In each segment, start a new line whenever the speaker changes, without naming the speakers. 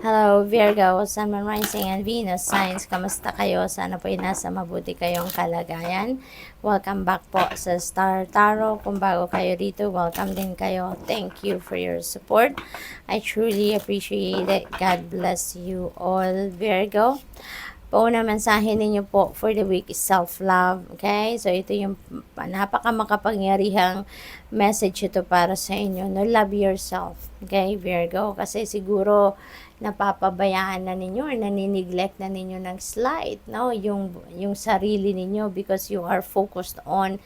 Hello Virgo, Sun, Moon, Rising, and Venus signs. Kamusta kayo? Sana po ay nasa mabuti kayong kalagayan. Welcome back po sa Star Tarot. Kung bago kayo dito, welcome din kayo. Thank you for your support. I truly appreciate it. God bless you all, Virgo. Pauna mensahe ninyo po for the week is self-love. Okay? So, ito yung napaka-makapangyarihang message ito para sa inyo. No, love yourself. Okay, Virgo? Kasi siguro napapabayaan na ninyo or naniniglect na ninyo ng slight, no? Yung sarili ninyo because you are focused on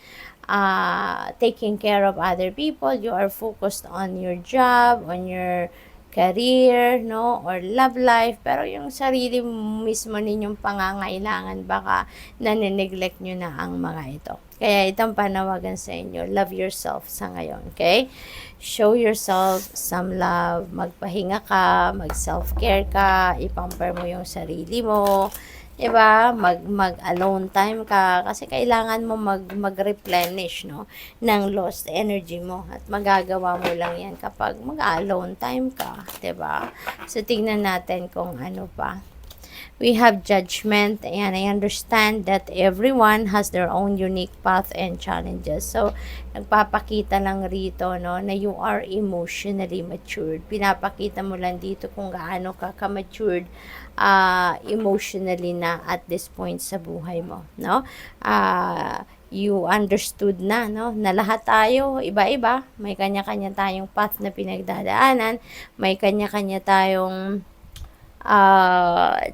taking care of other people. You are focused on your job, on your career, no, or love life, pero yung sarili mismo ninyong pangangailangan, baka nanineglect nyo na ang mga ito. Kaya itong panawagan sa inyo, love yourself sa ngayon, okay? Show yourself some love, magpahinga ka, mag-self-care ka, ipamper mo yung sarili mo, diba? Mag-alone time ka kasi kailangan mo mag-replenish, no, ng lost energy mo at magagawa mo lang yan kapag mag-alone time ka, diba? So, tingnan natin kung ano pa. We have judgment, and I understand that everyone has their own unique path and challenges. So, nagpapakita lang rito, no, na you are emotionally matured. Pinapakita mo lang dito kung gaano ka ka-matured emotionally na at this point sa buhay mo, no? You understood na, no, na lahat tayo iba-iba, may kanya-kanya tayong path na pinagdadaanan, may kanya-kanya tayong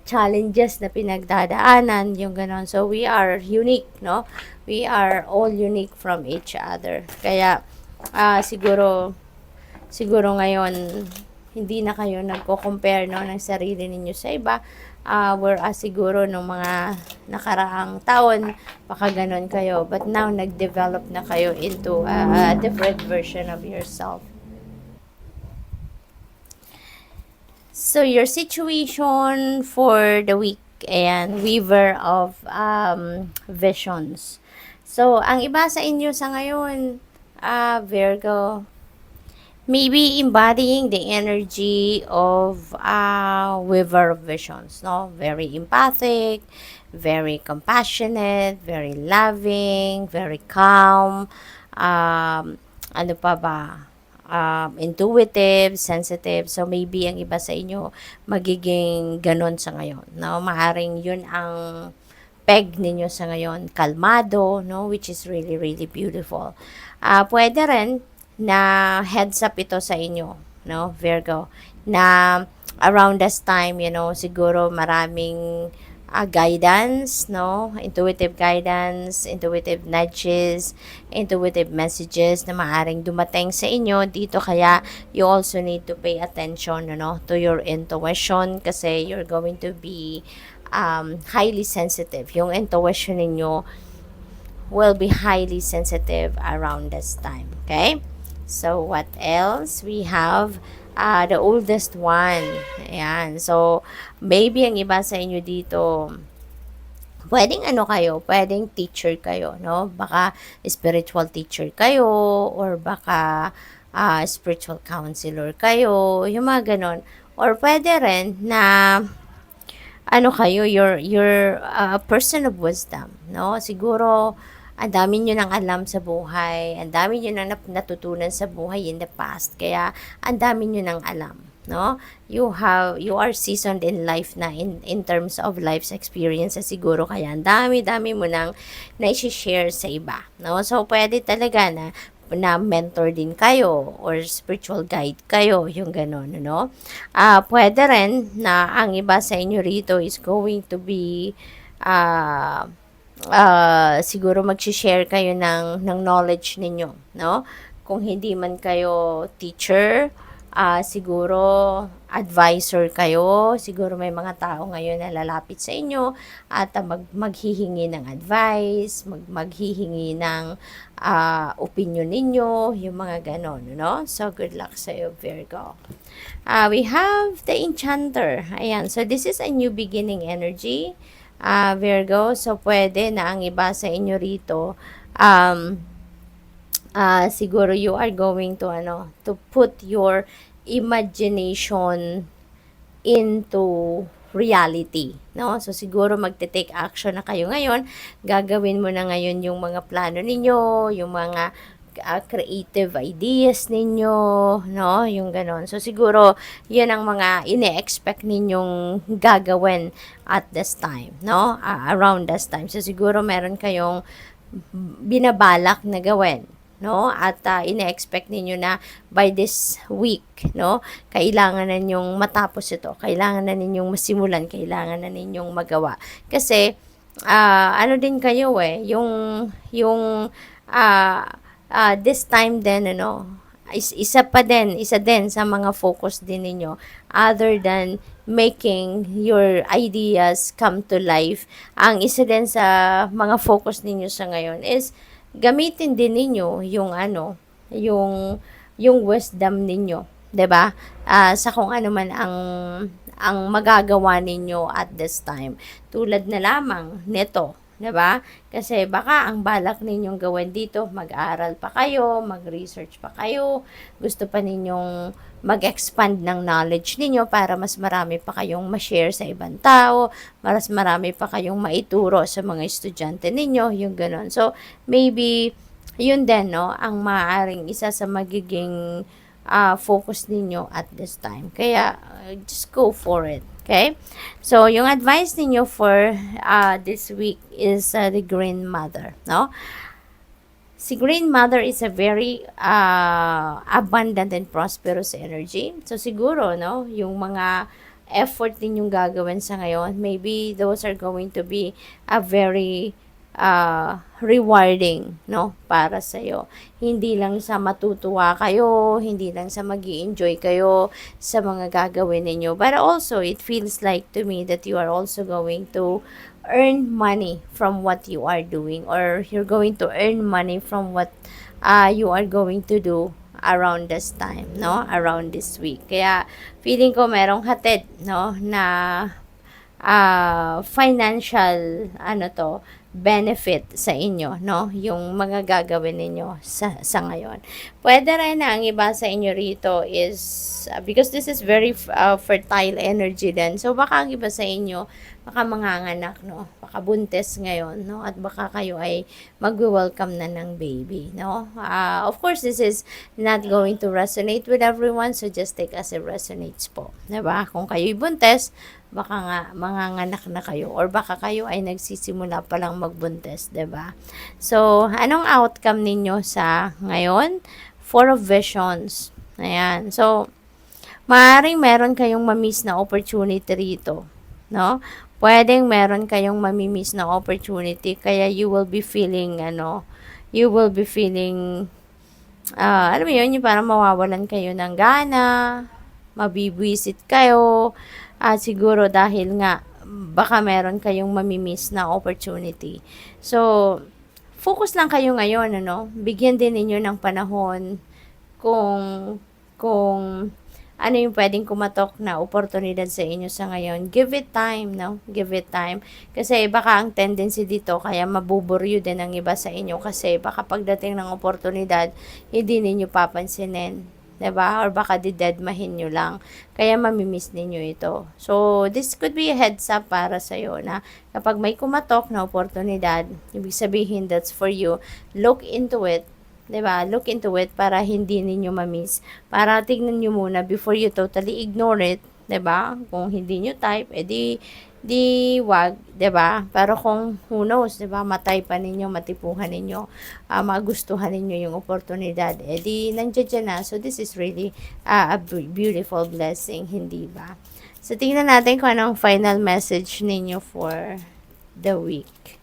challenges na pinagdadaanan, yung ganon. So, we are unique, no? We are all unique from each other. Kaya, siguro ngayon, hindi na kayo nagko-compare, no, ng sarili ninyo sa iba. Whereas siguro nung mga nakaraang taon, baka ganon kayo. But now, nag-develop na kayo into a different version of yourself. So, your situation for the week, and weaver of visions. So, ang iba sa inyo sa ngayon, Virgo, maybe embodying the energy of weaver of visions, no? Very empathic, very compassionate, very loving, very calm, ano pa ba? Intuitive, sensitive. So, maybe ang iba sa inyo magiging ganon sa ngayon. No? Maaring yun ang peg ninyo sa ngayon. Kalmado, no? Which is really, really beautiful. Pwede rin na heads up ito sa inyo, no, Virgo, na around this time, siguro maraming guidance, no? Intuitive guidance, intuitive nudges, intuitive messages na maaring dumating sa inyo dito. Kaya you also need to pay attention, to your intuition kasi you're going to be highly sensitive. Yung intuition ninyo will be highly sensitive around this time. Okay? So, what else? We have the oldest one. Ayan. So, maybe ang iba sa inyo dito, pwedeng pwedeng teacher kayo, no? Baka spiritual teacher kayo, or baka spiritual counselor kayo, yung mga ganon. Or pwede rin na kayo, you're a person of wisdom, no? Siguro, ang dami nyo nang alam sa buhay, ang dami nyo nang natutunan sa buhay in the past, kaya ang dami nyo nang alam, no? You are seasoned in life na in terms of life's experiences siguro, kaya ang dami mo nang na-share sa iba, no? So, pwede talaga na mentor din kayo or spiritual guide kayo, yung gano'n, no? Pwede rin na ang iba sa inyo rito is going to be siguro mag-share kayo ng knowledge ninyo, no? Kung hindi man kayo teacher, siguro advisor kayo, siguro may mga tao ngayon na lalapit sa inyo at maghihingi ng advice, maghihingi ng opinion ninyo, yung mga ganon, no? So, good luck sa iyo, Virgo. We have the Enchanter. Ayan, so this is a new beginning energy, Virgo. So, pwede na ang iba sa inyo rito, siguro you are going to to put your imagination into reality, no? So, siguro magte-take action na kayo ngayon, gagawin mo na ngayon yung mga plano ninyo, yung mga creative ideas ninyo, no? Yung ganon. So, siguro, yan ang mga ine-expect ninyong gagawin at this time, no? Around this time. So, siguro meron kayong binabalak na gawin, no? At ine-expect ninyo na by this week, no? Kailangan na ninyong matapos ito. Kailangan na ninyong masimulan, kailangan na ninyong magawa. Kasi ano din kayo yung this time din isa din sa mga focus din ninyo other than making your ideas come to life. Ang isa din sa mga focus ninyo sa ngayon is gamitin din ninyo yung wisdom ninyo, 'di ba? Sa kung ano man ang magagawa ninyo at this time. Tulad na lamang nito, 'di ba? Kasi baka ang balak ninyong gawin dito, mag-aral pa kayo, mag-research pa kayo, gusto pa ninyong mag-expand ng knowledge ninyo para mas marami pa kayong ma-share sa ibang tao, mas marami pa kayong maituro sa mga estudyante ninyo, yung ganon. So, maybe, yun din, no, ang maaaring isa sa magiging focus ninyo at this time. Kaya, just go for it. Okay? So, yung advice ninyo for this week is the Green Mother, no? Si Green Mother is a very abundant and prosperous energy. So, siguro, no, yung mga effort ninyong gagawin sa ngayon, maybe those are going to be a very rewarding, no, para sa iyo. Hindi lang sa matutuwa kayo, hindi lang sa magi-enjoy kayo sa mga gagawin ninyo, but also it feels like to me that you are also going to earn money from what you are doing, or you're going to earn money from what you are going to do around this time, no, around this week. Kaya feeling ko merong hatid, no, na financial benefit sa inyo, no? Yung mga gagawin ninyo sa ngayon. Pwede rin na ang iba sa inyo rito is, because this is very fertile energy din. So, baka ang iba sa inyo, baka manganganak, no? Baka buntis ngayon, no? At baka kayo ay mag-welcome na ng baby, no? Of course, this is not going to resonate with everyone, so just take as it resonates po. Diba? Kung kayo'y buntis, baka nga manganganak na kayo, or baka kayo ay nagsisimula pa lang magbuntis, 'di ba? So, anong outcome ninyo sa ngayon? Four of Visions. Ayan. So, maaaring meron kayong mamiss na opportunity rito, no? Pwedeng meron kayong mamimiss na opportunity, kaya you will be feeling alam mo yun, yung parang mawawalan kayo ng gana, mabibwisit kayo, at siguro dahil nga baka meron kayong mamimiss na opportunity. So, focus lang kayo ngayon, Bigyan din ninyo ng panahon kung ano yung pwedeng kumatok na oportunidad sa inyo sa ngayon. Give it time, no? Give it time. Kasi baka ang tendency dito, kaya mabuburyo din ang iba sa inyo. Kasi baka pagdating ng oportunidad, hindi ninyo papansinin. 'Di ba? Or baka didedmahin nyo lang. Kaya mamimiss ninyo ito. So, this could be a heads up para sa'yo na kapag may kumatok na oportunidad, ibig sabihin that's for you, look into it. 'Di ba? Look into it para hindi ninyo mamiss. Para tignan nyo muna before you totally ignore it. 'Di ba? Kung hindi nyo type, di wag, 'di ba? Pero kung who knows, 'di ba, matay pa ninyo, matipuhan ninyo, magustuhan ninyo yung oportunidad, di nandiyan na. So this is really a beautiful blessing, hindi ba? So tingnan natin kung anong final message ninyo for the week.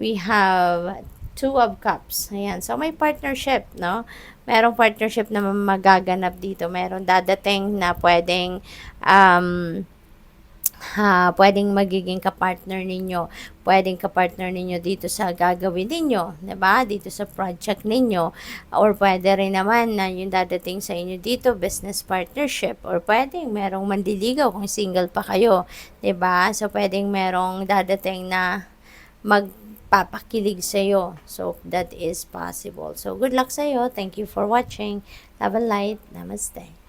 We have Two of Cups. Ayan. So may partnership, no? Merong partnership na magaganap dito. Meron dadating na pwedeng magiging kapartner ninyo. Pwedeng kapartner ninyo dito sa gagawin ninyo, 'di ba? Dito sa project ninyo. Or pwede rin naman na yung dadating sa inyo dito, business partnership. Or pwedeng merong mandiligaw kung single pa kayo, 'di ba? So pwedeng merong dadating na magpapakilig sa iyo. So that is possible. So good luck sa iyo. Thank you for watching. Love and light. Namaste.